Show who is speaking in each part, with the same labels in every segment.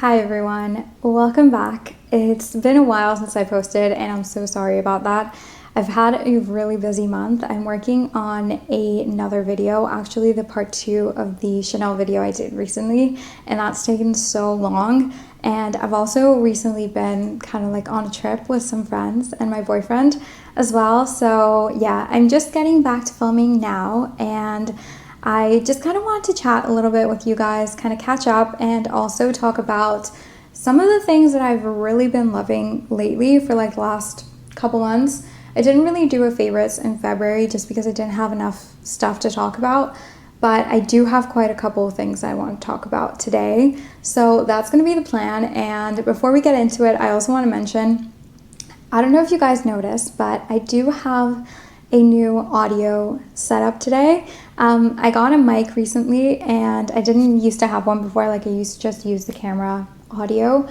Speaker 1: Hi everyone, welcome back. It's been a while since I posted and I'm so sorry about that. I've had a really busy month. I'm working on another video, actually the part 2 of the Chanel video I did recently, and that's taken so long. And I've also recently been kind of like on a trip with some friends and my boyfriend as well. So yeah, I'm just getting back to filming now, and I just kind of wanted to chat a little bit with you guys, kind of catch up, and also talk about some of the things that I've really been loving lately for like the last couple months. I didn't really do a favorites in February just because I didn't have enough stuff to talk about, but I do have quite a couple of things I want to talk about today. So that's going to be the plan. And before we get into it, I also want to mention, I don't know if you guys noticed, but I do have a new audio setup today. I got a mic recently and I didn't used to have one before. Like I used to just use the camera audio.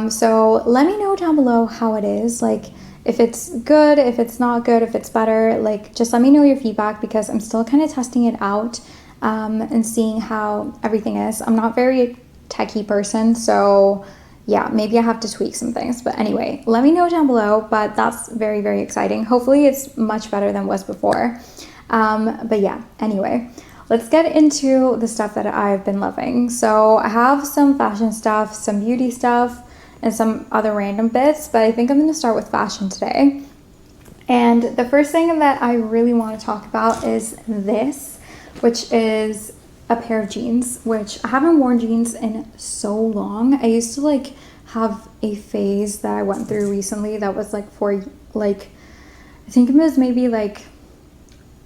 Speaker 1: So let me know down below how it is. Like if it's good, if it's not good, if it's better, like just let me know your feedback because I'm still kind of testing it out and seeing how everything is. I'm not very techie person, so yeah, maybe I have to tweak some things, but anyway, let me know down below. But that's very, very exciting. Hopefully it's much better than it was before. But yeah, anyway, let's get into the stuff that I've been loving. So I have some fashion stuff, some beauty stuff, and some other random bits, but I think I'm going to start with fashion today. And the first thing that I really want to talk about is this, which is a pair of jeans, which I haven't worn jeans in so long. I used to like have a phase that I went through recently that was like for like, I think it was maybe like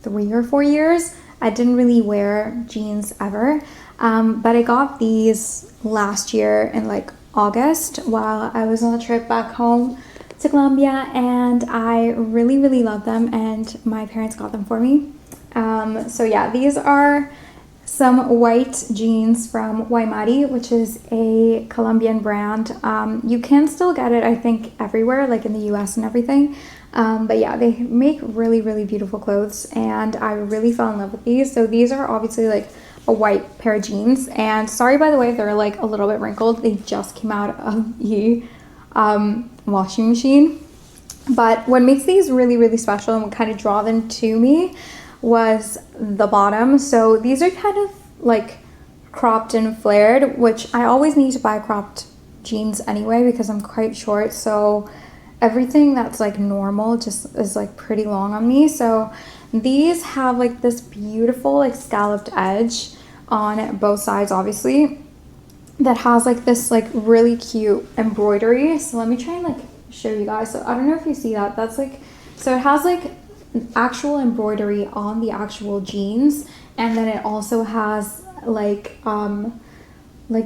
Speaker 1: 3 or 4 years. I didn't really wear jeans ever, but I got these last year in like August while I was on a trip back home to Colombia, and I really, really love them, and my parents got them for me. So yeah, these are some white jeans from Waimari, which is a Colombian brand. You can still get it, I think, everywhere, like in the US and everything. But yeah, they make really, really beautiful clothes, and I really fell in love with these. So these are obviously like a white pair of jeans, and sorry by the way if they're like a little bit wrinkled. They just came out of the washing machine. But what makes these really, really special and what kind of draw them to me was the bottom. So these are kind of like cropped and flared, which I always need to buy cropped jeans anyway because I'm quite short, so everything that's like normal just is like pretty long on me. So these have like this beautiful like scalloped edge on both sides, obviously, that has like this like really cute embroidery. So let me try and like show you guys. So I don't know if you see that. That's like, so it has like actual embroidery on the actual jeans, and then it also has like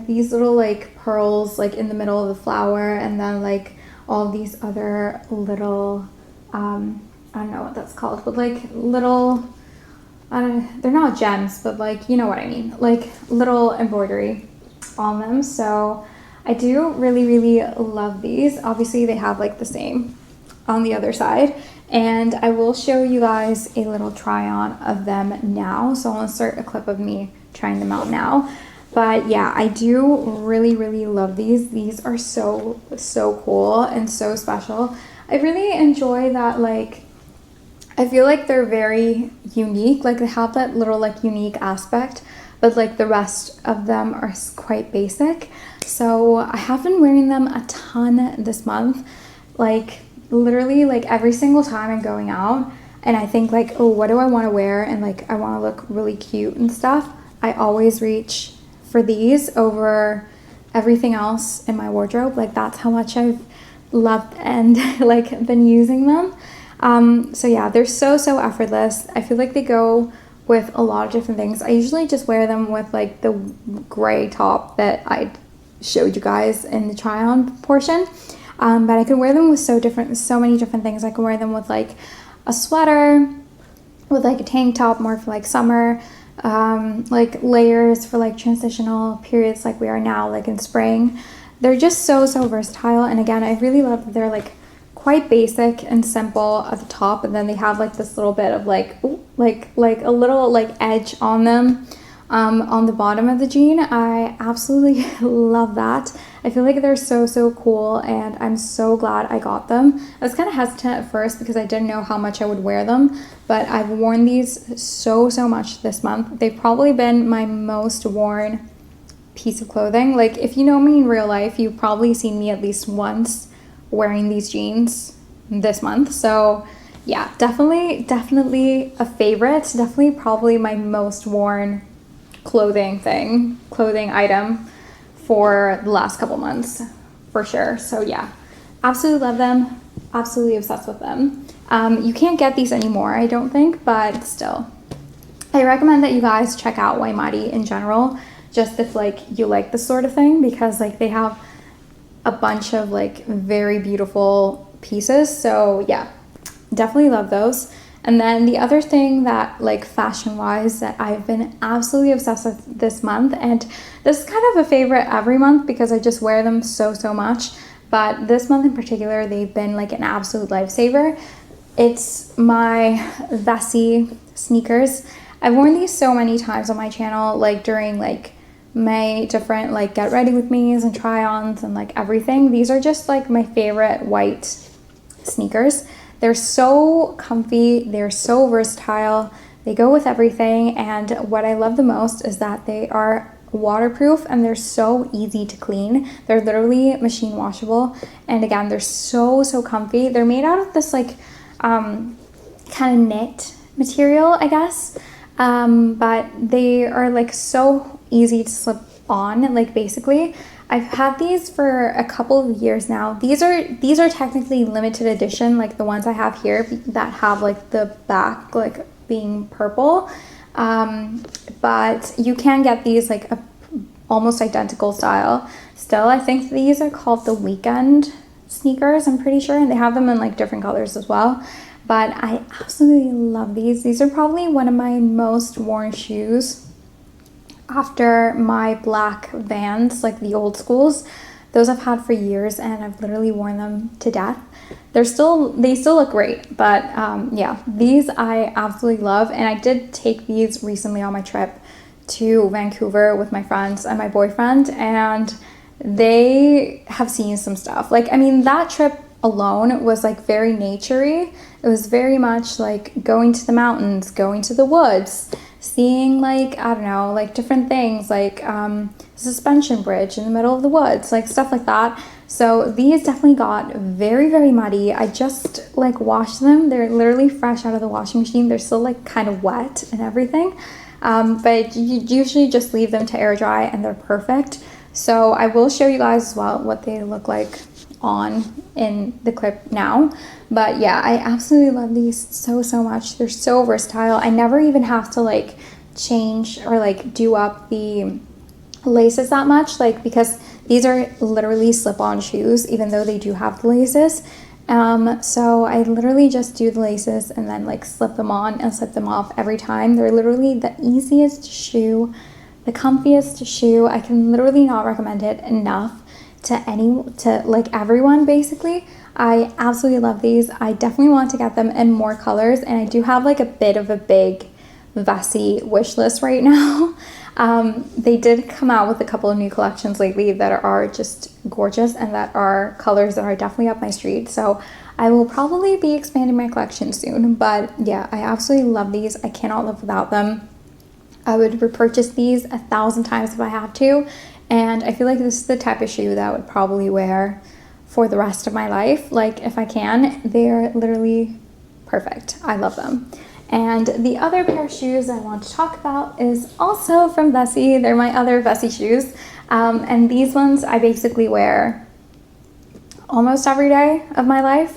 Speaker 1: these little like pearls like in the middle of the flower, and then like all these other little I don't know what that's called, but like little they're not gems, but like you know what I mean, like little embroidery on them. So I do really, really love these. Obviously they have like the same on the other side, and I will show you guys a little try on of them now. So I'll insert a clip of me trying them out now. But yeah, I do really, really love these. These are so, so cool and so special. I really enjoy that, like, I feel like they're very unique. Like they have that little like unique aspect, but like the rest of them are quite basic. So I have been wearing them a ton this month. Like literally like every single time I'm going out and I think like, oh, what do I want to wear? And like, I want to look really cute and stuff. I always reach for these over everything else in my wardrobe. Like that's how much I've loved and like been using them. So yeah, they're so, so effortless. I feel like they go with a lot of different things. I usually just wear them with like the gray top that I showed you guys in the try on portion. But I could wear them with so many different things. I could wear them with like a sweater, with like a tank top, more for like summer, like layers for like transitional periods like we are now, like in spring. They're just so, so versatile. And again, I really love that they're like quite basic and simple at the top, and then they have like this little bit of like, ooh, like a little like edge on them on the bottom of the jean. I absolutely love that. I feel like they're so cool, and I'm so glad I got them. I was kind of hesitant at first because I didn't know how much I would wear them, but I've worn these so much this month. They've probably been my most worn piece of clothing. Like, if you know me in real life, you've probably seen me at least once wearing these jeans this month. So yeah, definitely a favorite. Definitely probably my most worn clothing item for the last couple months, for sure. So yeah, absolutely love them, absolutely obsessed with them. You can't get these anymore, I don't think, but still, I recommend that you guys check out Waimari in general, just if like you like this sort of thing, because like they have a bunch of like very beautiful pieces. So yeah, definitely love those. And then the other thing that like fashion wise that I've been absolutely obsessed with this month, and this is kind of a favorite every month because I just wear them so much, but this month in particular they've been like an absolute lifesaver. It's my Vessi sneakers. I've worn these so many times on my channel, like during like my different like get ready with me's and try-ons and like everything. These are just like my favorite white sneakers. They're so comfy, they're so versatile, they go with everything, and what I love the most is that they are waterproof and they're so easy to clean. They're literally machine washable, and again, they're so comfy. They're made out of this like kind of knit material, I guess, but they are like so easy to slip on. Like basically I've had these for a couple of years now. These are technically limited edition, like the ones I have here that have like the back like being purple, but you can get these like a almost identical style still. I think these are called the Weekend sneakers, I'm pretty sure, and they have them in like different colors as well. But I absolutely love these. These are probably one of my most worn shoes after my black Vans, like the old schools. Those I've had for years and I've literally worn them to death. They still look great, but yeah, these I absolutely love. And I did take these recently on my trip to Vancouver with my friends and my boyfriend, and they have seen some stuff. Like, I mean, that trip alone was like very naturey. It was very much like going to the mountains, going to the woods, seeing like, I don't know, like different things, like suspension bridge in the middle of the woods, like stuff like that. So these definitely got very muddy. I just like washed them. They're literally fresh out of the washing machine. They're still like kind of wet and everything, but you usually just leave them to air dry and they're perfect. So I will show you guys as well what they look like on in the clip now. But yeah, I absolutely love these so much. They're so versatile. I never even have to like change or like do up the laces that much, like, because these are literally slip-on shoes even though they do have the laces. So I literally just do the laces and then like slip them on and slip them off every time. They're literally the easiest shoe, the comfiest shoe. I can literally not recommend it enough to like everyone basically. I absolutely love these. I definitely want to get them in more colors, and I do have like a bit of a big Vessi wish list right now. They did come out with a couple of new collections lately that are just gorgeous and that are colors that are definitely up my street. So I will probably be expanding my collection soon. But yeah, I absolutely love these. I cannot live without them. I would repurchase these 1,000 times if I have to. And I feel like this is the type of shoe that I would probably wear for the rest of my life. Like if I can, they're literally perfect. I love them. And the other pair of shoes I want to talk about is also from Vessi. They're my other Vessi shoes. And these ones I basically wear almost every day of my life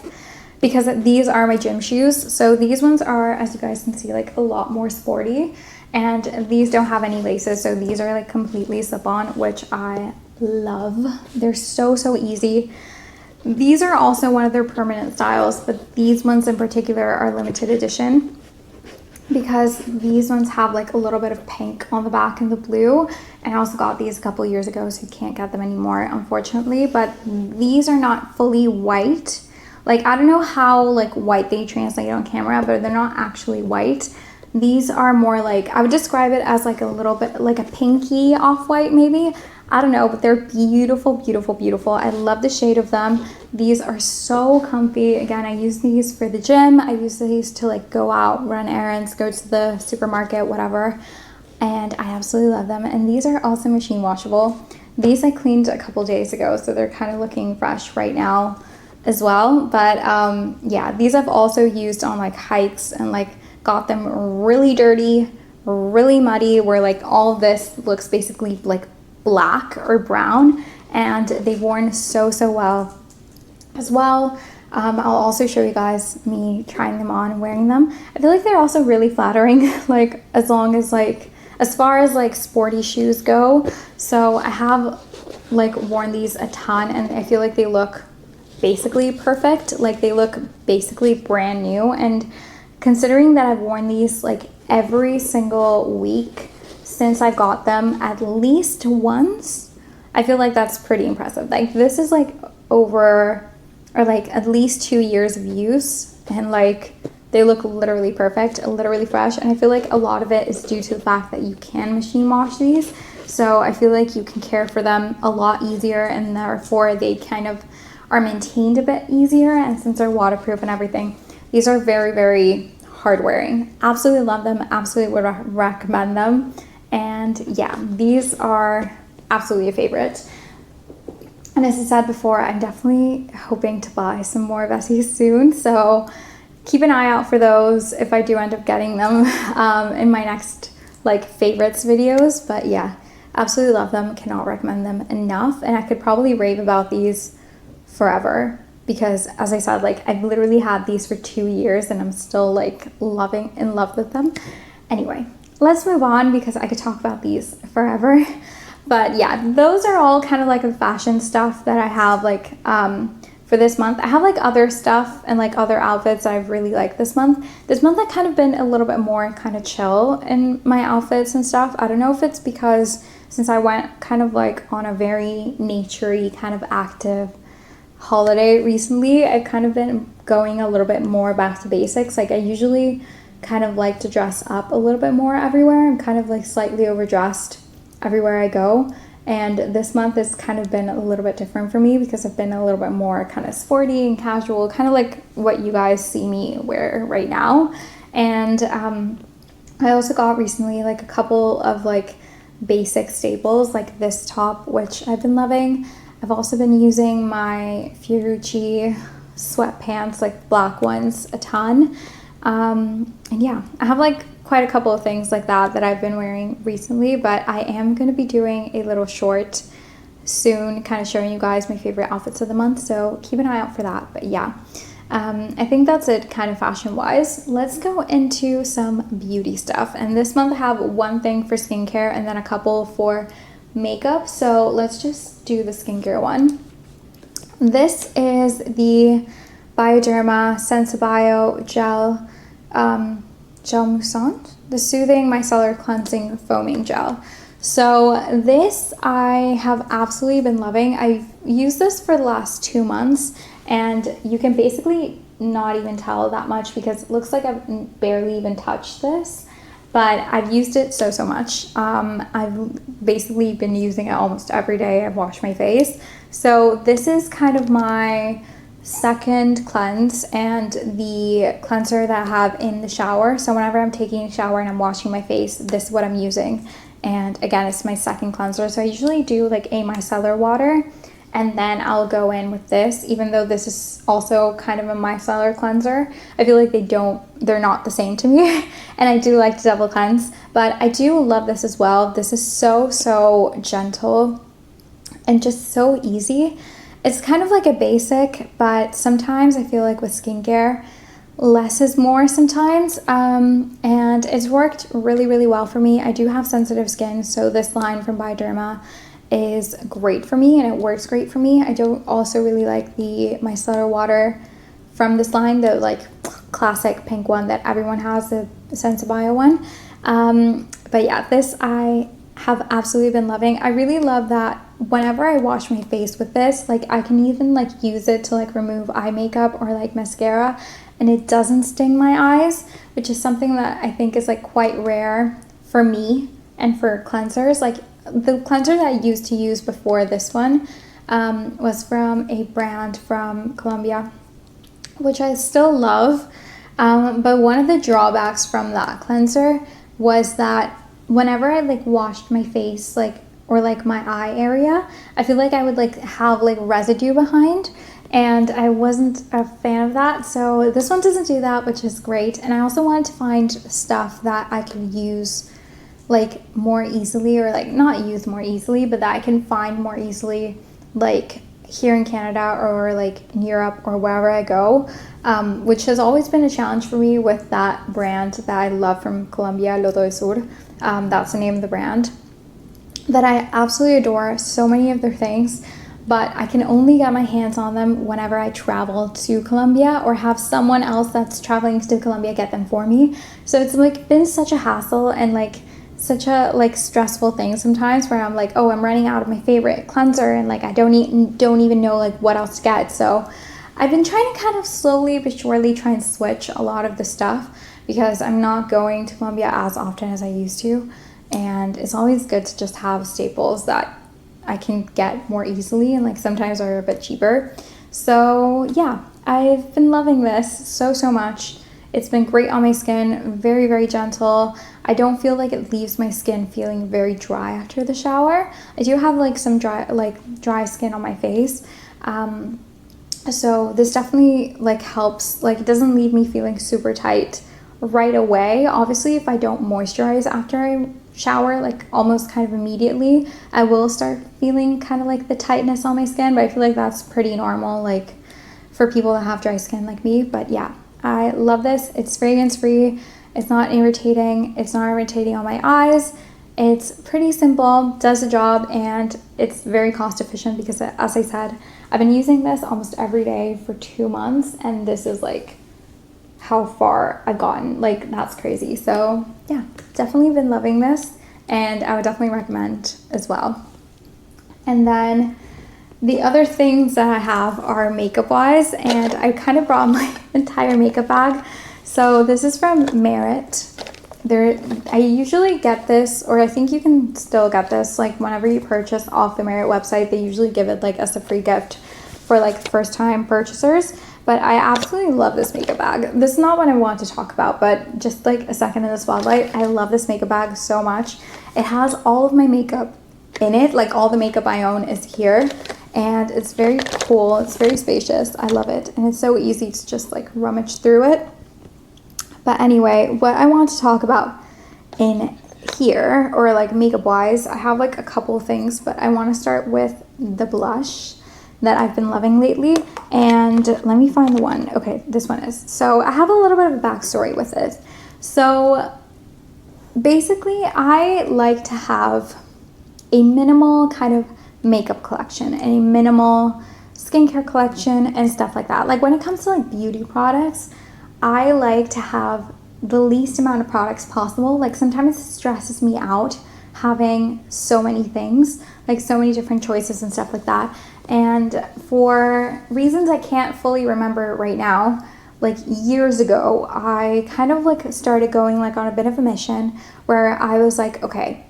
Speaker 1: because these are my gym shoes. So these ones are, as you guys can see, like a lot more sporty. And these don't have any laces, so these are like completely slip-on, which I love. They're so easy. These are also one of their permanent styles, but these ones in particular are limited edition because these ones have like a little bit of pink on the back and the blue. And I also got these a couple years ago, so you can't get them anymore, unfortunately. But these are not fully white. Like, I don't know how like white they translate on camera, but they're not actually white. These are more like, I would describe it as like a little bit like a pinky off-white maybe. I don't know, but they're beautiful, beautiful, beautiful. I love the shade of them. These are so comfy. Again, I use these for the gym. I use these to like go out, run errands, go to the supermarket, whatever. And I absolutely love them. And these are also machine washable. These I cleaned a couple days ago, so they're kind of looking fresh right now as well. But yeah, these I've also used on like hikes and like got them really dirty, really muddy, where like all of this looks basically like black or brown, and they've worn so well as well. I'll also show you guys me trying them on and wearing them. I feel like they're also really flattering, like as far as like sporty shoes go. So I have like worn these a ton, and I feel like they look basically perfect. Like they look basically brand new. And considering that I've worn these like every single week since I got them at least once, I feel like that's pretty impressive. Like this is like over, or like at least 2 years of use, and like they look literally perfect, literally fresh. And I feel like a lot of it is due to the fact that you can machine wash these. So I feel like you can care for them a lot easier, and therefore they kind of are maintained a bit easier. And since they're waterproof and everything, these are very hard wearing. Absolutely love them, absolutely would recommend them. And yeah, these are absolutely a favorite. And as I said before, I'm definitely hoping to buy some more Vessi soon, so keep an eye out for those if I do end up getting them in my next like favorites videos. But yeah, absolutely love them, cannot recommend them enough. And I could probably rave about these forever, because as I said, like I've literally had these for 2 years and I'm still like in love with them. Anyway, let's move on, because I could talk about these forever. But yeah, those are all kind of like the fashion stuff that I have like for this month. I have like other stuff and like other outfits that I've really liked this month. This month I've kind of been a little bit more kind of chill in my outfits and stuff. I don't know if it's because since I went kind of like on a very naturey kind of active holiday recently, I've kind of been going a little bit more back to basics. Like I usually kind of like to dress up a little bit more everywhere. I'm kind of like slightly overdressed everywhere I go, and this month has kind of been a little bit different for me because I've been a little bit more kind of sporty and casual, kind of like what you guys see me wear right now. And I also got recently like a couple of like basic staples, like this top, which I've been loving. I've also been using my Fiorucci sweatpants, like black ones, a ton. And yeah, I have like quite a couple of things like that I've been wearing recently, but I am going to be doing a little short soon, kind of showing you guys my favorite outfits of the month, so keep an eye out for that. But yeah, I think that's it kind of fashion wise. Let's go into some beauty stuff, and this month I have one thing for skincare and then a couple for makeup. So let's just do the skincare one. This is the Bioderma Sensibio gel moussant, the Soothing Micellar Cleansing Foaming Gel. So this I have absolutely been loving. I've used this for the last 2 months, and you can basically not even tell that much because it looks like I've barely even touched this, but I've used it so much. I've basically been using it almost every day. I've washed my face. So this is kind of my second cleanse and the cleanser that I have in the shower. So whenever I'm taking a shower and I'm washing my face, this is what I'm using. And again, it's my second cleanser. So I usually do like a micellar water, and then I'll go in with this, even though this is also kind of a micellar cleanser. I feel like they're not the same to me. And I do like to double cleanse, but I do love this as well. This is so gentle and just so easy. It's kind of like a basic, but sometimes I feel like with skincare, less is more sometimes. And it's worked really well for me. I do have sensitive skin, so this line from Bioderma is great for me and it works great for me. I don't also really like the micellar water from this line, the like classic pink one that everyone has, the Sensibio one. But yeah, this I have absolutely been loving. I really love that whenever I wash my face with this, like I can even like use it to like remove eye makeup or like mascara, and it doesn't sting my eyes, which is something that I think is like quite rare for me and for cleansers. Like the cleanser that I used to use before this one was from a brand from Colombia, which I still love. But one of the drawbacks from that cleanser was that whenever I like washed my face, like, or like my eye area, I feel like I would like have like residue behind, and I wasn't a fan of that. So this one doesn't do that, which is great. And I also wanted to find stuff that I could use like more easily, or like not use more easily, but that I can find more easily, like here in Canada or like in Europe or wherever I go, which has always been a challenge for me with that brand that I love from Colombia, Lodo Sur. That's the name of the brand that I absolutely adore. So many of their things, but I can only get my hands on them whenever I travel to Colombia or have someone else that's traveling to Colombia get them for me. So it's like been such a hassle and like such a like stressful thing sometimes, where I'm like, oh, I'm running out of my favorite cleanser, and like I don't even know like what else to get. So I've been trying to kind of slowly but surely try and switch a lot of the stuff, because I'm not going to Colombia as often as I used to, and it's always good to just have staples that I can get more easily and like sometimes are a bit cheaper. So yeah, I've been loving this so much. It's been great on my skin, very, very gentle. I don't feel like it leaves my skin feeling very dry after the shower. I do have like some dry skin on my face. So this definitely like helps, like it doesn't leave me feeling super tight right away. Obviously, if I don't moisturize after I shower, like almost kind of immediately, I will start feeling kind of like the tightness on my skin, but I feel like that's pretty normal, like for people that have dry skin like me. But yeah, I love this. It's fragrance free. It's not irritating. It's not irritating on my eyes. It's pretty simple, does the job, and it's very cost efficient because, as I said, I've been using this almost every day for 2 months, and this is like how far I've gotten. Like, that's crazy. So yeah, definitely been loving this, and I would definitely recommend as well. And then the other things that I have are makeup wise, and I kind of brought my entire makeup bag. So this is from Merit. I usually get this, or I think you can still get this, like whenever you purchase off the Merit website, they usually give it like as a free gift for like first time purchasers. But I absolutely love this makeup bag. This is not what I want to talk about, but just like a second in the spotlight, I love this makeup bag so much. It has all of my makeup in it, like all the makeup I own is here, and it's very cool. It's very spacious. I love it, and it's so easy to just like rummage through it. But anyway, what I want to talk about in here, or like makeup wise, I have like a couple of things, but I want to start with the blush that I've been loving lately. And let me find the one. Okay, this one is. So I have a little bit of a backstory with it. So basically, I like to have a minimal kind of makeup collection and a minimal skincare collection and stuff like that. Like when it comes to like beauty products, I like to have the least amount of products possible. Like sometimes it stresses me out having so many things, like so many different choices and stuff like that. And for reasons I can't fully remember right now, like years ago, I kind of like started going like on a bit of a mission where I was like, okay,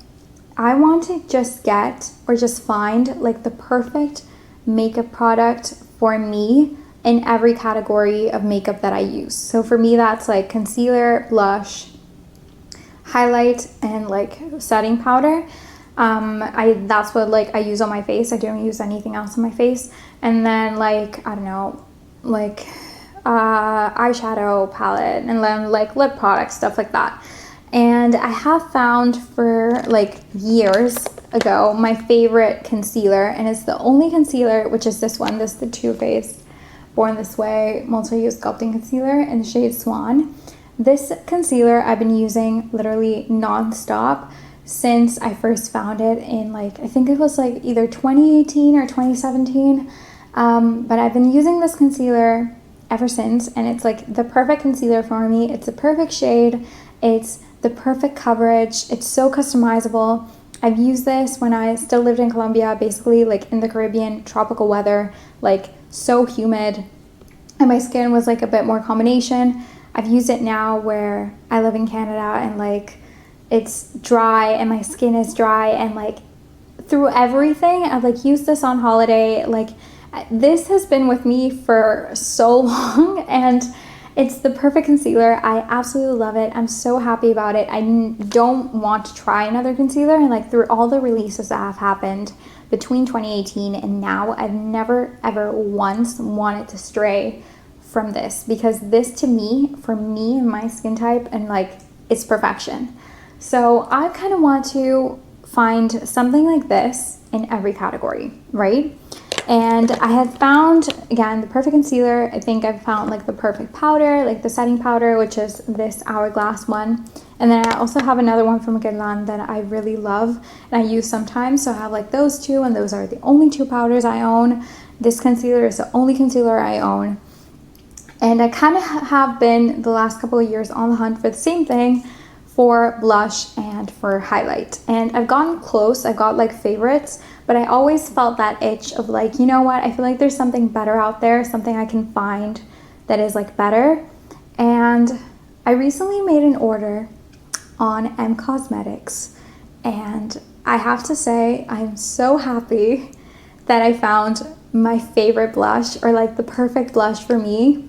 Speaker 1: I want to just get or just find like the perfect makeup product for me in every category of makeup that I use. So for me, that's like concealer, blush, highlight, and like setting powder. That's what like I use on my face. I don't use anything else on my face. And then like, I don't know, like eyeshadow palette, and then like lip products, stuff like that. And I have found for like years ago my favorite concealer, and it's the only concealer, which is this one. This is the Too Faced Born This Way Multi-Use Sculpting Concealer in the shade Swan. This concealer I've been using literally non-stop since I first found it in like, I think it was like either 2018 or 2017. But I've been using this concealer ever since, and it's like the perfect concealer for me. It's a perfect shade. It's the perfect coverage. It's so customizable. I've used this when I still lived in Colombia, basically like in the Caribbean, tropical weather, like so humid, and my skin was like a bit more combination. I've used it now where I live in Canada and like it's dry and my skin is dry, and like through everything. I've like used this on holiday. Like this has been with me for so long, and it's the perfect concealer. I absolutely love it. I'm so happy about it. I don't want to try another concealer, and like through all the releases that have happened between 2018 and now, I've never ever once wanted to stray from this, because this to me, for me and my skin type, and like it's perfection. So I kind of want to find something like this in every category, right? And I have found, again, the perfect concealer. I think I've found like the perfect powder, like the setting powder, which is this Hourglass one. And then I also have another one from Guerlain that I really love and I use sometimes. So I have like those two, and those are the only two powders I own. This concealer is the only concealer I own. And I kind of have been the last couple of years on the hunt for the same thing, for blush and for highlight. And I've gotten close. I've got like favorites, but I always felt that itch of like, you know what, I feel like there's something better out there, something I can find that is like better. And I recently made an order on M Cosmetics, and I have to say I'm so happy that I found my favorite blush, or like the perfect blush for me.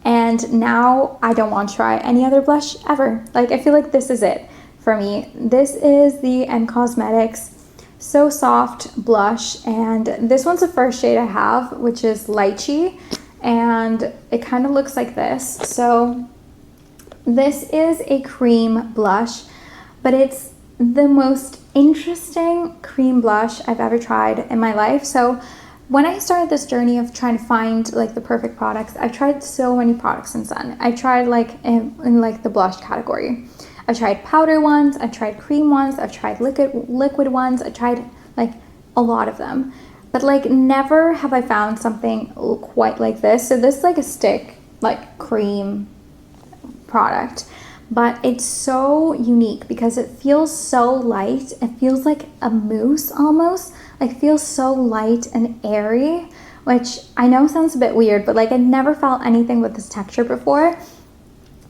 Speaker 1: And now I don't want to try any other blush ever. Like I feel like this is it for me. This is the M Cosmetics So Soft blush, and this one's the first shade I have, which is Lychee, and it kind of looks like this. So this is a cream blush, but it's the most interesting cream blush I've ever tried in my life. So when I started this journey of trying to find like the perfect products, I've tried so many products since then. I tried like in like the blush category. I've tried powder ones, I've tried cream ones, I've tried liquid ones, I tried like a lot of them. But like never have I found something quite like this. So this is like a stick, like cream product. But it's so unique because it feels so light. It feels like a mousse almost. Like feels so light and airy, which I know sounds a bit weird, but like I never felt anything with this texture before.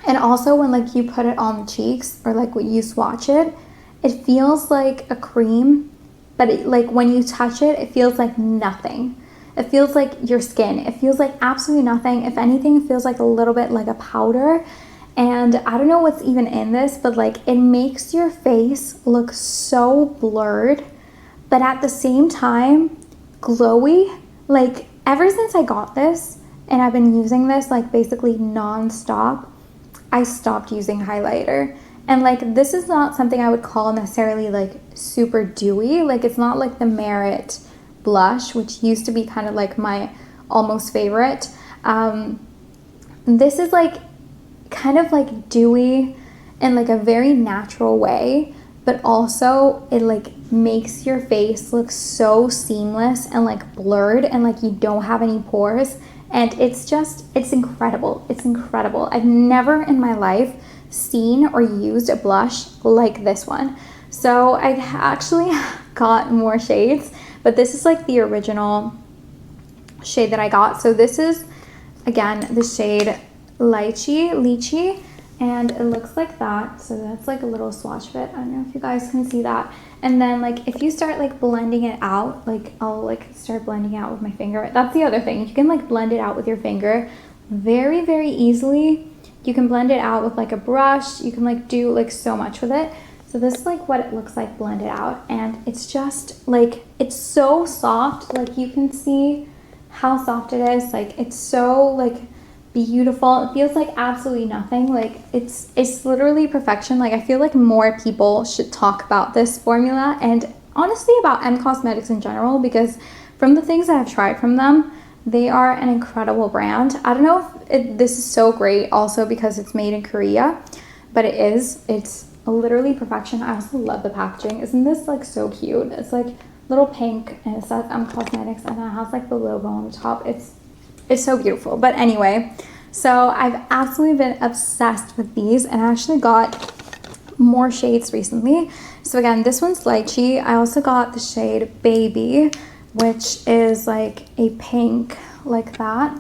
Speaker 1: And also when like you put it on the cheeks, or like when you swatch it, it feels like a cream, but it, like when you touch it, it feels like nothing. It feels like your skin. It feels like absolutely nothing. If anything, it feels like a little bit like a powder. And I don't know what's even in this, but like it makes your face look so blurred, but at the same time glowy. Like ever since I got this, and I've been using this like basically non-stop, I stopped using highlighter. And like this is not something I would call necessarily like super dewy. Like it's not like the Merit blush, which used to be kind of like my almost favorite. This is like kind of like dewy in like a very natural way, but also it like makes your face look so seamless and like blurred, and like you don't have any pores. And it's incredible. It's incredible. I've never in my life seen or used a blush like this one. So I actually got more shades, but this is like the original shade that I got. So this is again the shade Lychee, and it looks like that. So that's like a little swatch of it. I don't know if you guys can see that. And then like if you start like blending it out, like I'll like start blending it out with my finger. That's the other thing. You can like blend it out with your finger very, very easily. You can blend it out with like a brush. You can like do like so much with it. So this is like what it looks like blended out, and it's just like, it's so soft. Like you can see how soft it is. Like it's so like beautiful. It feels like absolutely nothing. Like it's literally perfection. Like I feel like more people should talk about this formula, and honestly about M Cosmetics in general, because from the things that I've tried from them, they are an incredible brand. I don't know if this is so great also because it's made in Korea, but it's literally perfection. I also love the packaging. Isn't this like so cute? It's like little pink, and it says M Cosmetics, and it has like the logo on the top. It's so beautiful. But anyway, so I've absolutely been obsessed with these, and I actually got more shades recently. So again, this one's Lychee. I also got the shade Baby, which is like a pink like that.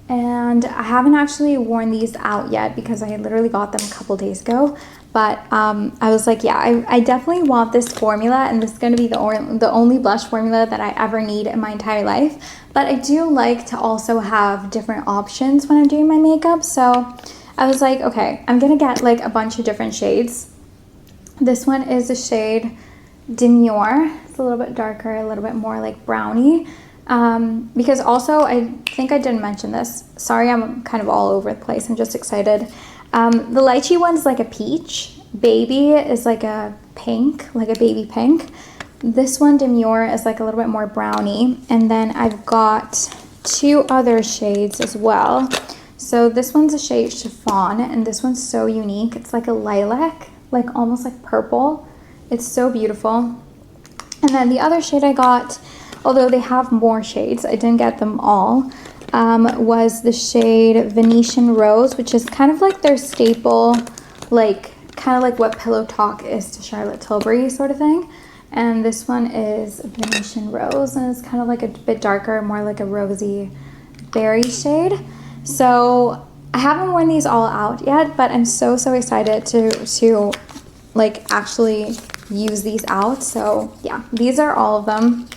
Speaker 1: And I haven't actually worn these out yet because I literally got them a couple days ago. but I was like, yeah, I definitely want this formula, and this is going to be the only blush formula that I ever need in my entire life. But I do like to also have different options when I'm doing my makeup, so I was like, okay, I'm gonna get like a bunch of different shades. This one is the shade Demure. It's a little bit darker, a little bit more like brownie. Because also, I think I didn't mention this. Sorry, I'm kind of all over the place. I'm just excited. The lychee one's like a peach. Baby is like a pink, like a baby pink. This one, Demure, is like a little bit more brownie. And then I've got two other shades as well. So this one's a shade Chiffon, and this one's so unique. It's like a lilac, like almost like purple. It's so beautiful. And then the other shade I got, although they have more shades, I didn't get them all, was the shade Venetian Rose, which is kind of like their staple, like kind of like what Pillow Talk is to Charlotte Tilbury sort of thing. And this one is Venetian Rose, and it's kind of like a bit darker, more like a rosy berry shade. So I haven't worn these all out yet, but I'm so excited to like actually use these out. So yeah, these are all of them.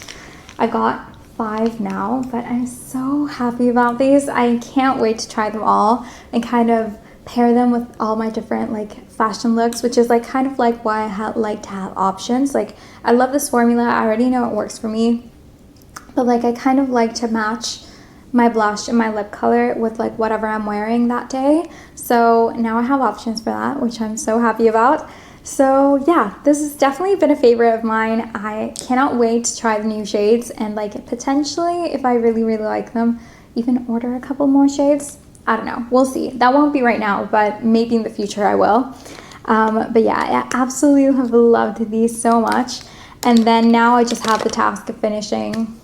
Speaker 1: I got 5 now, but I'm so happy about these. I can't wait to try them all and kind of pair them with all my different like fashion looks, which is like kind of like why I like to have options. Like I love this formula. I already know it works for me, but like I kind of like to match my blush and my lip color with like whatever I'm wearing that day. So now I have options for that, which I'm so happy about. So yeah, this has definitely been a favorite of mine. I cannot wait to try the new shades, and like potentially, if I really like them, even order a couple more shades. I don't know, we'll see. That won't be right now, but maybe in the future I will. But yeah, I absolutely have loved these so much. And then now I just have the task of finishing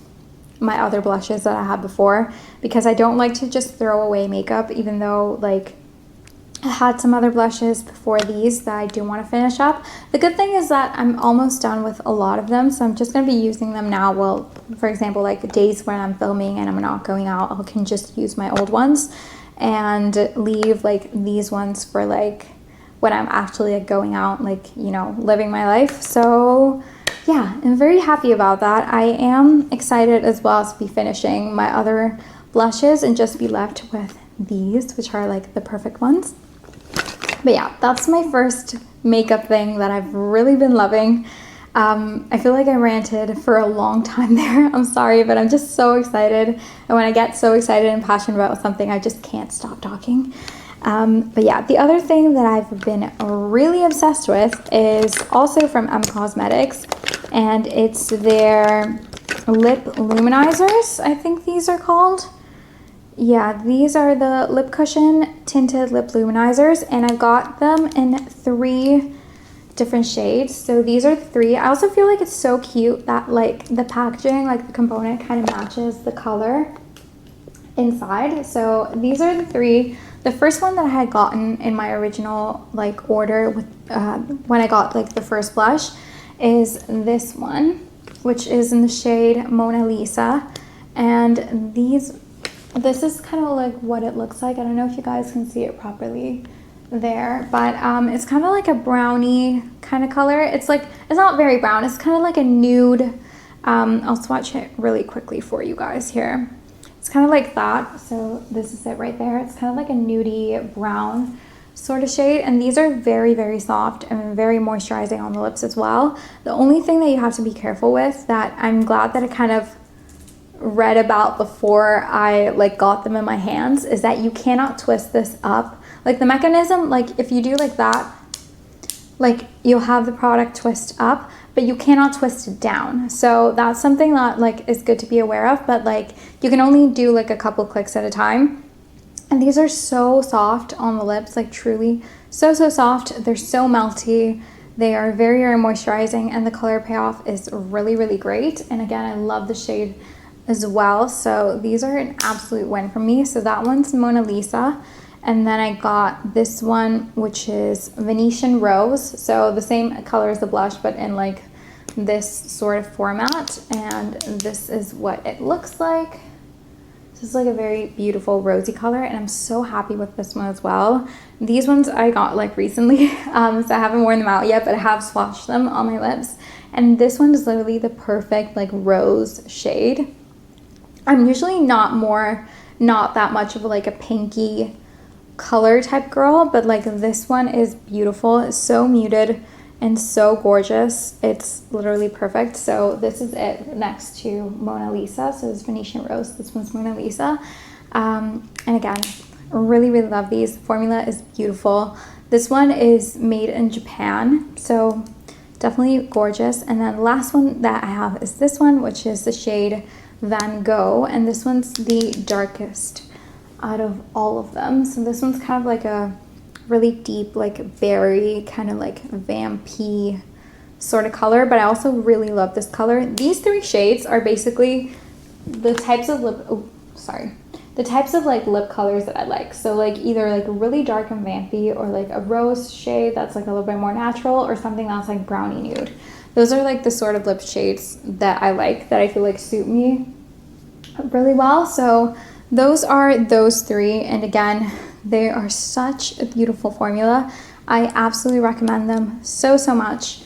Speaker 1: my other blushes that I had before, because I don't like to just throw away makeup, even though like I had some other blushes before these that I do want to finish up. The good thing is that I'm almost done with a lot of them, so I'm just going to be using them now. Well, for example, like days when I'm filming and I'm not going out, I can just use my old ones and leave like these ones for like when I'm actually like going out, like, you know, living my life. So yeah, I'm very happy about that. I am excited as well to be finishing my other blushes and just be left with these, which are like the perfect ones. But yeah, that's my first makeup thing that I've really been loving. I feel like I ranted for a long time there. I'm sorry, but I'm just so excited. And when I get so excited and passionate about something, I just can't stop talking. But yeah, the other thing that I've been really obsessed with is also from Cosmetics, and it's their lip luminizers, I think these are called. Yeah, these are the lip cushion tinted lip luminizers, and I've got them in 3 different shades. So these are the 3. I also feel like it's so cute that like the packaging, like the component kind of matches the color inside. So these are the 3. The first one that I had gotten in my original like order with when I got like the first blush is this one, which is in the shade Mona Lisa. And this is kind of like what it looks like. I don't know if you guys can see it properly there, but it's kind of like a brownie kind of color. It's like, it's not very brown, it's kind of like a nude. I'll swatch it really quickly for you guys here. It's kind of like that. So this is it right there. It's kind of like a nudie brown sort of shade, and these are very soft and very moisturizing on the lips as well. The only thing that you have to be careful with, that I'm glad that I kind of read about before I like got them in my hands, is that you cannot twist this up. Like the mechanism, like if you do like that, like you'll have the product twist up, but you cannot twist it down. So that's something that like is good to be aware of, but like you can only do like a couple clicks at a time. And these are so soft on the lips, like truly so soft. They're so melty. They are very moisturizing, and the color payoff is really great. And again, I love the shade as well. So these are an absolute win for me. So that one's Mona Lisa. And then I got this one, which is Venetian Rose. So the same color as the blush, but in like this sort of format. And this is what it looks like. This is like a very beautiful rosy color, and I'm so happy with this one as well. These ones I got like recently, so I haven't worn them out yet, but I have swatched them on my lips. And this one is literally the perfect like rose shade. I'm usually not that much of like a pinky color type girl, but like this one is beautiful. It's so muted and so gorgeous. It's literally perfect. So this is it next to Mona Lisa. So this is Venetian Rose. This one's Mona Lisa. And again, really love these. The formula is beautiful. This one is made in Japan, so definitely gorgeous. And then the last one that I have is this one, which is the shade Van Gogh, and this one's the darkest out of all of them. So this one's kind of like a really deep, like berry, kind of like vampy sort of color, but I also really love this color. These three shades are basically the types of the types of like lip colors that I like. So like either like really dark and vampy, or like a rose shade that's like a little bit more natural, or something that's like brownie nude. Those are like the sort of lip shades that I like, that I feel like suit me really well. So those are those three, and again, they are such a beautiful formula. I absolutely recommend them so much.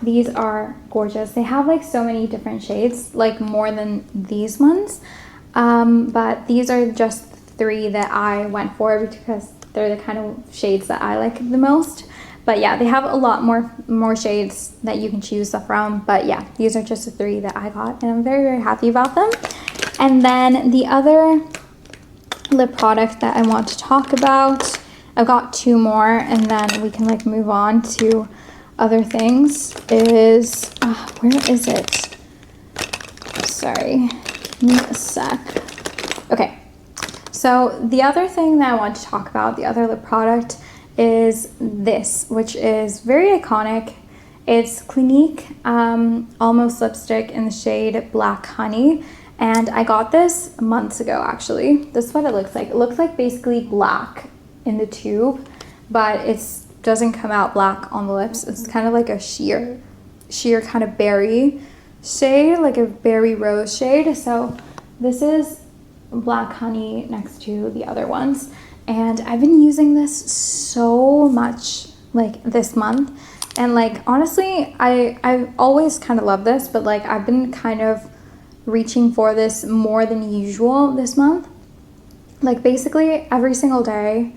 Speaker 1: These are gorgeous. They have like so many different shades, like more than these ones, but these are just three that I went for because they're the kind of shades that I like the most. But yeah, they have a lot more shades that you can choose from, but yeah, these are just the three that I got, and I'm very happy about them. And then the other lip product that I want to talk about, I've got two more, and then we can like move on to other things, is where is it? Sorry, give me a sec. Okay, so the other thing that I want to talk about, the other lip product, is this, which is very iconic. It's Clinique Almost Lipstick in the shade Black Honey, and I got this months ago actually. This is what it looks like. It looks like basically black in the tube, but it doesn't come out black on the lips. It's kind of like a sheer kind of berry shade, like a berry rose shade. So this is Black Honey next to the other ones, and I've been using this so much like this month, and like honestly I always kind of love this, but like I've been kind of reaching for this more than usual this month. Like basically every single day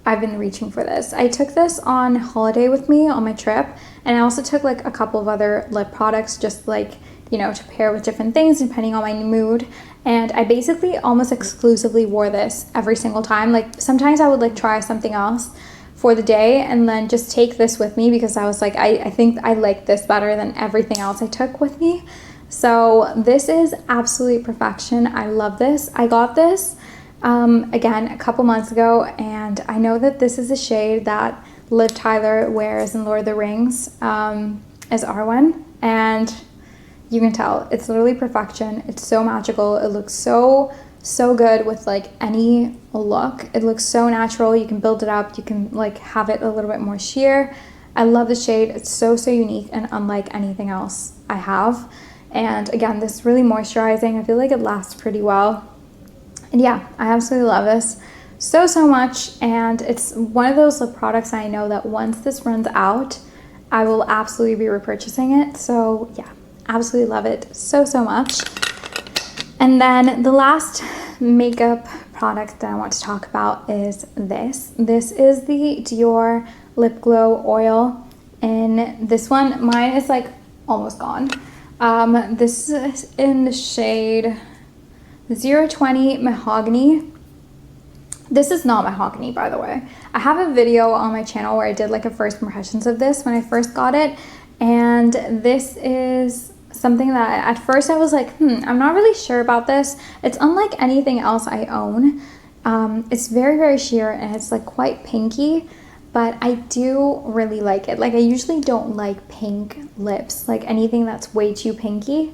Speaker 1: I've been reaching for this. I took this on holiday with me on my trip, and I also took like a couple of other lip products, just like, you know, to pair with different things depending on my mood. And I basically almost exclusively wore this every single time. Like sometimes I would like try something else for the day and then just take this with me, because I was like, I think I like this better than everything else I took with me. So this is absolute perfection. I love this. I got this again a couple months ago, and I know that this is a shade that Liv Tyler wears in Lord of the Rings as Arwen, and you can tell it's literally perfection. It's so magical. It looks so good with like any look. It looks so natural. You can build it up. You can like have it a little bit more sheer. I love the shade. It's so unique and unlike anything else I have. And again, this is really moisturizing. I feel like it lasts pretty well. And yeah, I absolutely love this so much. And it's one of those lip products I know that once this runs out, I will absolutely be repurchasing it. So yeah, absolutely love it so much. And then the last makeup product that I want to talk about is this. This is the Dior Lip Glow Oil. And this one, mine is like almost gone. This is in the shade 020 Mahogany. This is not mahogany, by the way. I have a video on my channel where I did like a first impressions of this when I first got it. And this is something that at first I was like, I'm not really sure about this. It's unlike anything else I own. It's very sheer, and it's like quite pinky, but I do really like it. Like I usually don't like pink lips, like anything that's way too pinky,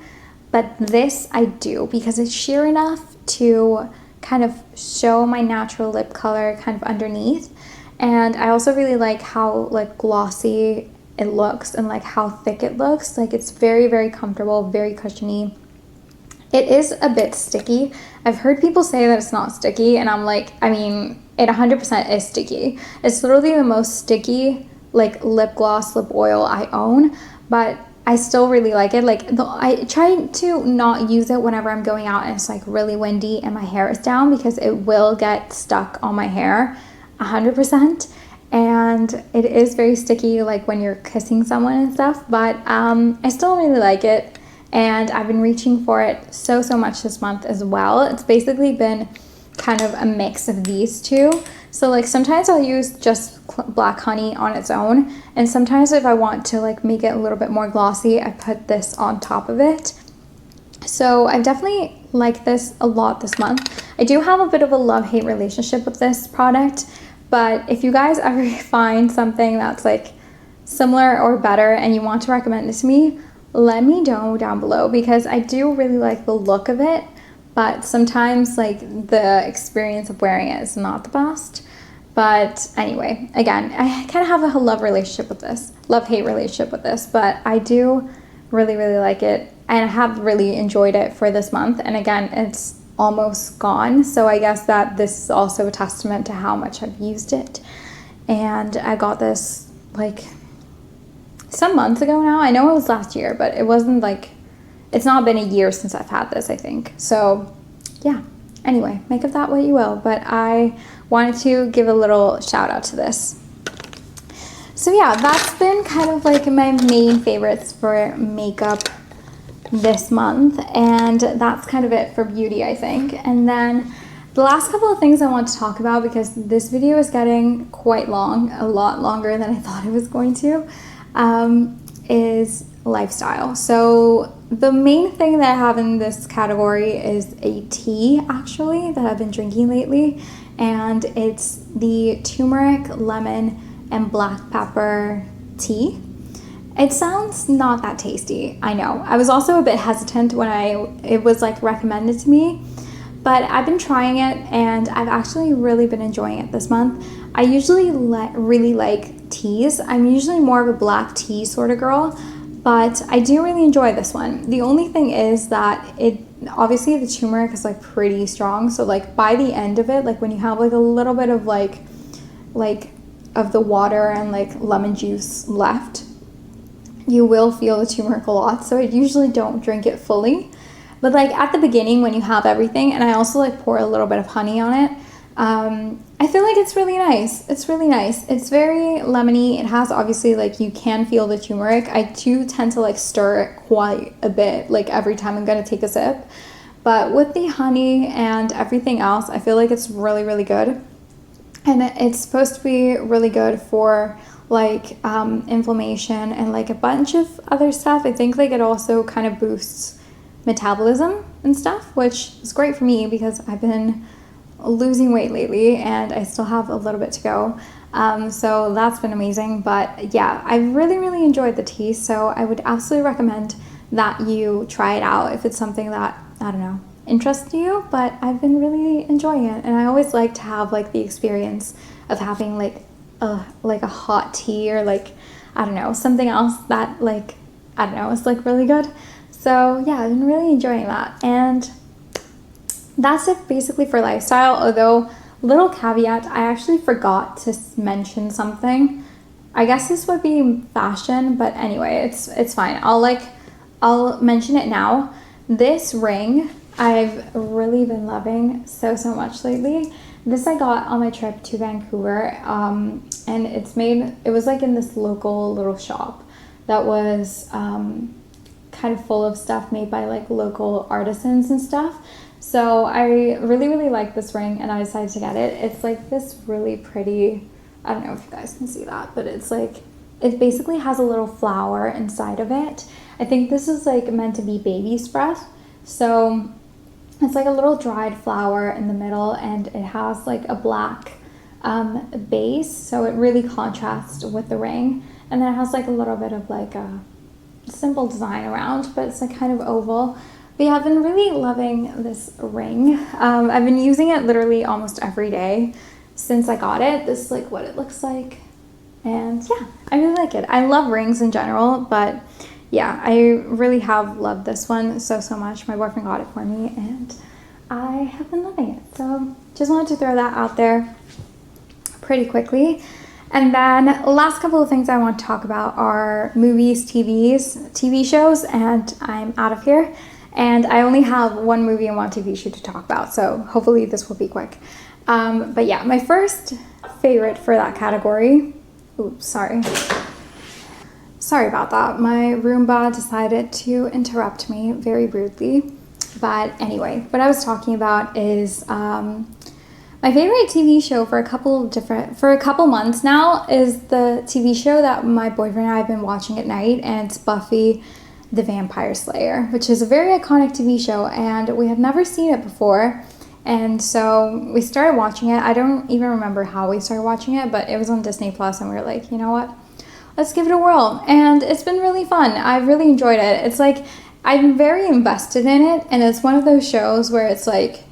Speaker 1: but this I do, because it's sheer enough to kind of show my natural lip color kind of underneath. And I also really like how like glossy it looks and like how thick it looks. Like it's very comfortable, very cushiony, It is a bit sticky. I've heard people say that it's not sticky, and I'm like, I mean, it 100% is sticky. It's literally the most sticky like lip gloss, lip oil I own, but I still really like it. Like I try to not use it whenever I'm going out and it's like really windy and my hair is down, because it will get stuck on my hair 100%. And it is very sticky, like when you're kissing someone and stuff, but I still really like it. And I've been reaching for it so much this month as well. It's basically been kind of a mix of these two. So like sometimes I'll use just black honey on its own, and sometimes if I want to like make it a little bit more glossy, I put this on top of it. So I definitely like this a lot this month. I do have a bit of a love-hate relationship with this product, but if you guys ever find something that's like similar or better and you want to recommend it to me, let me know down below, because I do really like the look of it, but sometimes like the experience of wearing it is not the best. But anyway, again, I kind of have a love-hate relationship with this, but I do really like it, and I have really enjoyed it for this month. And again, it's almost gone, so I guess that this is also a testament to how much I've used it. And I got this like some months ago now. I know it was last year, but it wasn't like, it's not been a year since I've had this, I think. So yeah, anyway, make of that what you will, but I wanted to give a little shout out to this. So yeah, that's been kind of like my main favorites for makeup this month, and that's kind of it for beauty, I think. And then the last couple of things I want to talk about, because this video is getting quite long, a lot longer than I thought it was going to, is lifestyle. So the main thing that I have in this category is a tea, actually, that I've been drinking lately, and it's the turmeric, lemon, and black pepper tea. It sounds not that tasty, I know. I was also a bit hesitant when it was like recommended to me, but I've been trying it and I've actually really been enjoying it this month. I usually really like teas. I'm usually more of a black tea sort of girl, but I do really enjoy this one. The only thing is that obviously the turmeric is like pretty strong, so like by the end of it, like when you have like a little bit of like of the water and like lemon juice left, you will feel the turmeric a lot. So I usually don't drink it fully, but like at the beginning when you have everything, and I also like pour a little bit of honey on it, I feel like it's really nice. It's really nice. It's very lemony. It has, obviously, like you can feel the turmeric. I do tend to like stir it quite a bit, like every time I'm gonna take a sip, but with the honey and everything else, I feel like it's really good. And it's supposed to be really good for like inflammation and like a bunch of other stuff. I think like it also kind of boosts metabolism and stuff, which is great for me because I've been losing weight lately and I still have a little bit to go. So that's been amazing. But yeah, I really enjoyed the tea, so I would absolutely recommend that you try it out if it's something that, I don't know, interests you. But I've been really enjoying it, and I always like to have like the experience of having like a hot tea, or like, I don't know, something else that like, I don't know, it's like really good. So yeah, I've been really enjoying that. And that's it basically for lifestyle, although little caveat, I actually forgot to mention something. I guess this would be fashion, but anyway, it's fine. I'll mention it now. This ring I've really been loving so much lately. This I got on my trip to Vancouver, and it was like in this local little shop that was kind of full of stuff made by like local artisans and stuff. So I really like this ring, and I decided to get it. It's like this really pretty, I don't know if you guys can see that, but it's like, it basically has a little flower inside of it. I think this is like meant to be baby's breath. So it's like a little dried flower in the middle, and it has like a black base, so it really contrasts with the ring. And then it has like a little bit of like a simple design around, but it's like kind of oval. But yeah, I've been really loving this ring. I've been using it literally almost every day since I got it. This is like what it looks like. And yeah, I really like it. I love rings in general, but yeah, I really have loved this one so much. My boyfriend got it for me and I have been loving it. So just wanted to throw that out there pretty quickly. And then last couple of things I want to talk about are movies, TV shows, and I'm out of here. And I only have one movie and one TV show to talk about, so hopefully this will be quick. But yeah, my first favorite for that category, oops, sorry about that. My Roomba decided to interrupt me very rudely. But anyway, what I was talking about is my favorite TV show for a couple months now is the TV show that my boyfriend and I have been watching at night, and it's Buffy the Vampire Slayer, which is a very iconic TV show, and we had never seen it before. And so we started watching it. I don't even remember how we started watching it, but it was on Disney Plus, and we were like, you know what? Let's give it a whirl. And it's been really fun. I've really enjoyed it. It's like, I'm very invested in it, and it's one of those shows where it's like,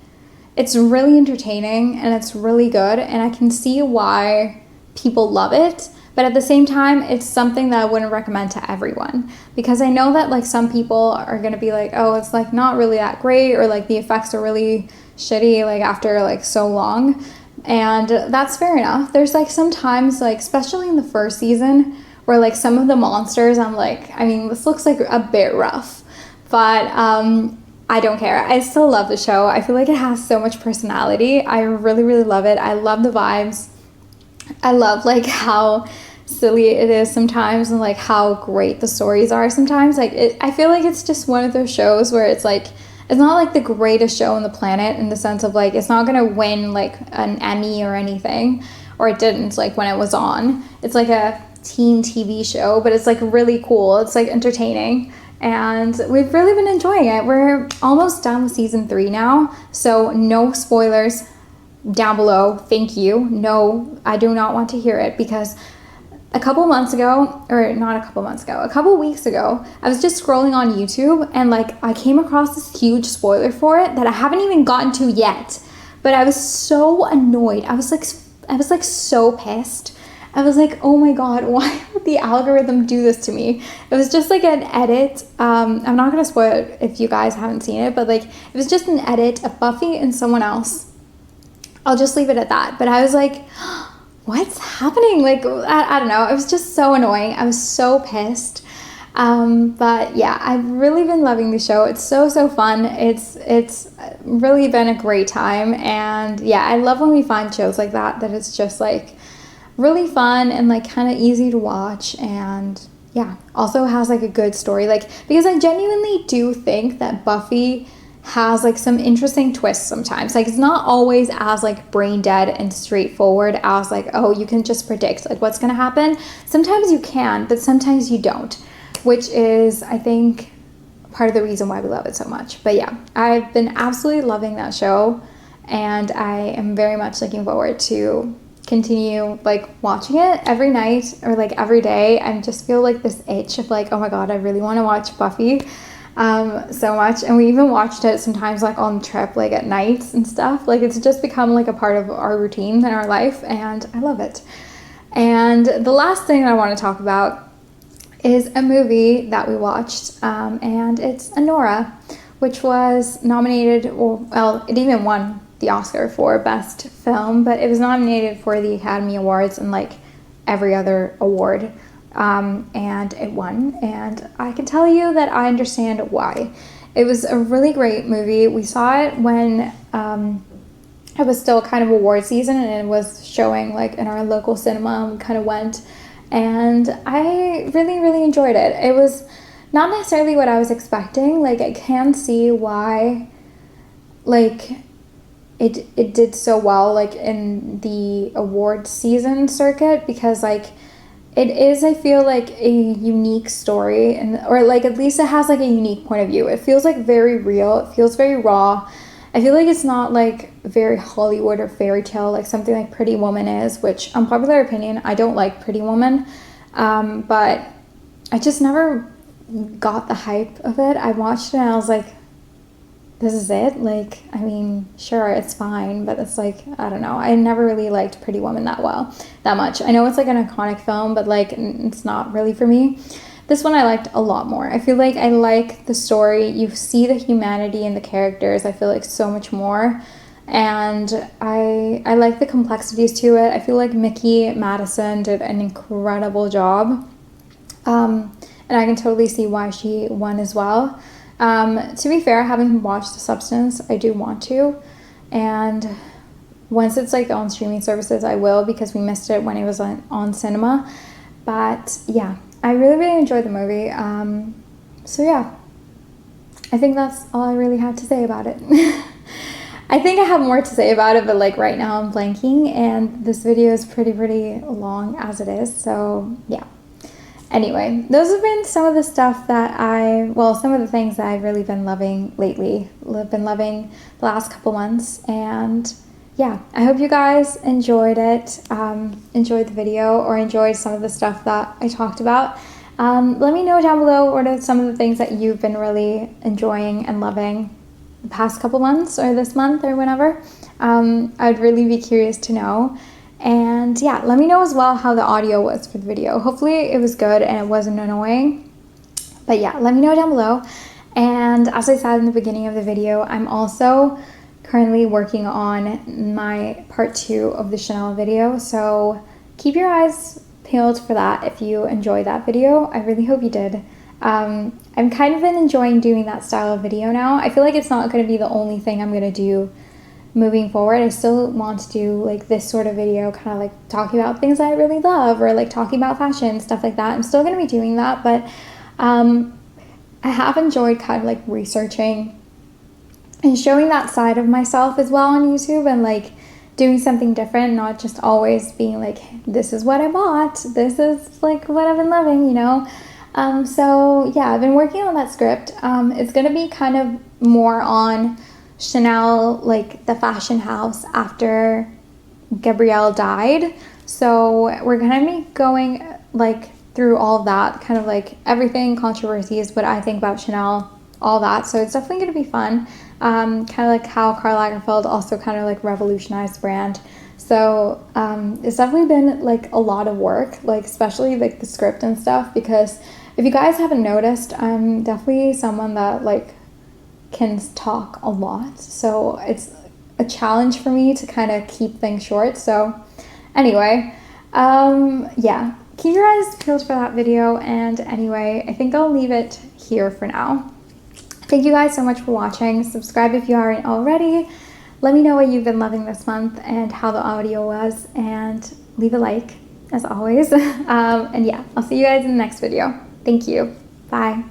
Speaker 1: it's really entertaining and it's really good, and I can see why people love it. But at the same time, it's something that I wouldn't recommend to everyone, because I know that like some people are going to be like, oh, it's like not really that great, or like the effects are really shitty like after like so long. And that's fair enough. There's like sometimes, like especially in the first season, where like some of the monsters, I'm like, I mean, this looks like a bit rough, but I don't care. I still love the show. I feel like it has so much personality. I really, really love it. I love the vibes. I love like how silly it is sometimes, and like how great the stories are sometimes. Like I feel like it's just one of those shows where it's like, it's not like the greatest show on the planet in the sense of like, it's not gonna win like an Emmy or anything, or it didn't like when it was on. It's like a teen TV show, but it's like really cool. It's like entertaining. And we've really been enjoying it. We're almost done with season 3 now, so no spoilers down below. Thank you. No, I do not want to hear it, because a couple weeks ago, I was just scrolling on YouTube, and like I came across this huge spoiler for it that I haven't even gotten to yet. But I was so annoyed. I was like so pissed. I was like, oh my god, why would the algorithm do this to me? It was just like an edit. I'm not gonna spoil it if you guys haven't seen it, but like it was just an edit of Buffy and someone else. I'll just leave it at that. But I was like, what's happening? Like, I don't know. It was just so annoying. I was so pissed. But yeah, I've really been loving the show. It's so fun. It's really been a great time. And yeah, I love when we find shows like that it's just like really fun and like kind of easy to watch, and yeah, also has like a good story, like, because I genuinely do think that Buffy has like some interesting twists sometimes. Like it's not always as like brain dead and straightforward as like, oh, you can just predict like what's gonna happen. Sometimes you can, but sometimes you don't, which is, I think, part of the reason why we love it so much. But yeah, I've been absolutely loving that show, and I am very much looking forward to continue like watching it every night or like every day. I just feel like this itch of like, oh my god, I really want to watch Buffy so much. And we even watched it sometimes like on trip, like at nights and stuff. Like it's just become like a part of our routine in our life, and I love it. And the last thing I want to talk about is a movie that we watched, and it's Anora, which was nominated, well, it even won the Oscar for Best Film, but it was nominated for the Academy Awards and like every other award, and it won, and I can tell you that I understand why. It was a really great movie. We saw it when it was still kind of award season, and it was showing like in our local cinema, and we kind of went, and I really enjoyed it. It was not necessarily what I was expecting. Like I can see why like it did so well like in the award season circuit, because like it is, I feel like, a unique story, and or like at least it has like a unique point of view. It feels like very real. It feels very raw. I feel like it's not like very Hollywood or fairy tale like something like Pretty Woman is, which unpopular opinion, I don't like Pretty Woman, but I just never got the hype of it. I watched it and I was like, this is it? Like, I mean, sure, it's fine, but it's like, I don't know. I never really liked Pretty Woman that much. I know it's like an iconic film, but like, it's not really for me. This one I liked a lot more. I feel like I like the story. You see the humanity in the characters, I feel like, so much more. And I like the complexities to it. I feel like Mickey Madison did an incredible job. And I can totally see why she won as well. To be fair, I haven't watched The Substance. I do want to. And once it's like on streaming services, I will, because we missed it when it was on cinema. But yeah, I really enjoyed the movie. So yeah, I think that's all I really had to say about it. I think I have more to say about it, but like right now I'm blanking, and this video is pretty long as it is. So yeah. Anyway, those have been some of the stuff that some of the things that I've really been loving lately. I've been loving the last couple months, and yeah, I hope you guys enjoyed it, enjoyed the video, or enjoyed some of the stuff that I talked about. Let me know down below what are some of the things that you've been really enjoying and loving the past couple months, or this month, or whenever. I'd really be curious to know. And yeah, let me know as well how the audio was for the video. Hopefully it was good and it wasn't annoying. But yeah, let me know down below. And as I said in the beginning of the video, I'm also currently working on my part 2 of the Chanel video. So keep your eyes peeled for that if you enjoyed that video. I really hope you did. I'm kind of been enjoying doing that style of video now. I feel like it's not going to be the only thing I'm going to do moving forward. I still want to do like this sort of video, kind of like talking about things I really love, or like talking about fashion, stuff like that. I'm still going to be doing that, but I have enjoyed kind of like researching and showing that side of myself as well on YouTube, and like doing something different, not just always being like, this is what I bought, this is like what I've been loving, you know. So yeah, I've been working on that script. It's going to be kind of more on Chanel, like the fashion house after Gabrielle died. So we're gonna be going like through all that, kind of like everything, controversies, what I think about Chanel, all that. So it's definitely gonna be fun. Kind of like how Karl Lagerfeld also kind of like revolutionized the brand. So it's definitely been like a lot of work, like especially like the script and stuff, because if you guys haven't noticed, I'm definitely someone that like can talk a lot, so it's a challenge for me to kind of keep things short. So anyway, yeah, keep your eyes peeled for that video. And anyway, I think I'll leave it here for now. Thank you guys so much for watching. Subscribe if you aren't already. Let me know what you've been loving this month and how the audio was, and leave a like as always. And yeah, I'll see you guys in the next video. Thank you. Bye.